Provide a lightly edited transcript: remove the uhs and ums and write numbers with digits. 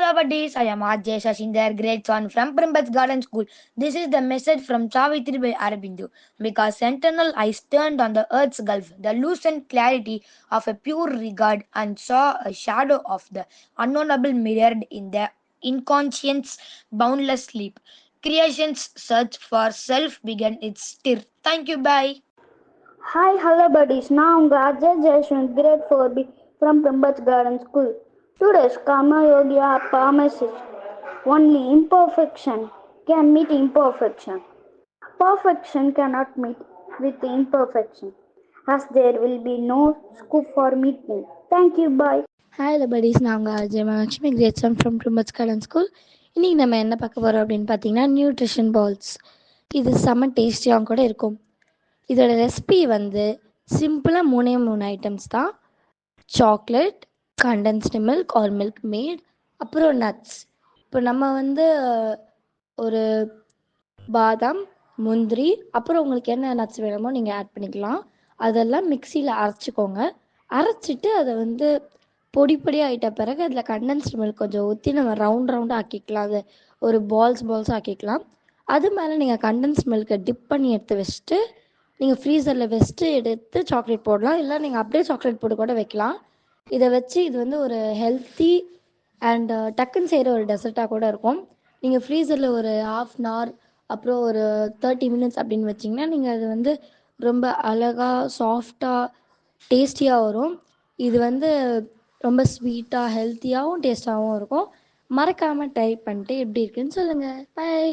Hello, buddies. I am RJ Shashinder, grade 1 from Primbats Garden School. This is the message from Savitri by Aurobindo. Because sentinel eyes turned on the earth's gulf, the lucent clarity of a pure regard, and saw a shadow of the unknowable mirrored in the inconscient's boundless sleep. Creation's search for self began its stir. Thank you. Bye. Hi, hello buddies. Now I'm Ajay Jayashwant, grade 4B from Primbats Garden School. Today's Karma Yoga promises only imperfection can meet imperfection. Perfection cannot meet with imperfection, as there will be no scope for meeting. Thank you. Bye. Hi hello buddies, நான் உங்கள் Ajay Mahalakshmi grade one from ப்ரிமட்ஸ் garden school. இன்றைக்கி நம்ம என்ன பார்க்க போகிறோம் அப்படின்னு பார்த்தீங்கன்னா நியூட்ரிஷன் பால்ஸ். இது செம்ம டேஸ்டியாக கூட இருக்கும். இதோட ரெசிபி வந்து சிம்பிளாக 3 ஐட்டம்ஸ் தான். Chocolate, condensed milk R milk mat, அப்புறம் நட்ஸ். இப்போ நம்ம வந்து ஒரு பாதாம், முந்திரி, அப்புறம் உங்களுக்கு என்ன நட்ஸ் வேணுமோ நீங்கள் ஆட் பண்ணிக்கலாம். அதெல்லாம் மிக்சியில் அரைச்சிக்கோங்க. அரைச்சிட்டு அதை வந்து பொடி ஆகிட்ட பிறகு அதில் கண்டென்ஸ்டு மில்க் கொஞ்சம் ஊற்றி நம்ம ரவுண்டாக ஆக்கிக்கலாம். அதை ஒரு பால்ஸ் ஆக்கிக்கலாம். அது மேலே நீங்கள் கண்டென்ஸ்டு மில்கை டிப் பண்ணி எடுத்து வச்சுட்டு நீங்கள் ஃப்ரீசரில் வச்சுட்டு எடுத்து சாக்லேட் போடலாம். இல்லை நீங்கள் அப்படியே சாக்லேட் போட்டு கூட வைக்கலாம். இதை வச்சு இது வந்து ஒரு ஹெல்த்தி அண்ட் டக்குன்னு செய்கிற ஒரு டெசர்ட்டாக கூட இருக்கும். நீங்கள் ஃப்ரீசரில் ஒரு 1/2 hour அப்புறம் ஒரு 30 minutes அப்படின்னு வச்சிங்கன்னா நீங்கள் அது வந்து ரொம்ப அழகாக சாஃப்டாக டேஸ்டியாக வரும். இது வந்து ரொம்ப ஸ்வீட்டாக ஹெல்த்தியாகவும் டேஸ்ட்டாகவும் இருக்கும். மறக்காமல் ட்ரை பண்ணிட்டு எப்படி இருக்குன்னு சொல்லுங்கள். பை.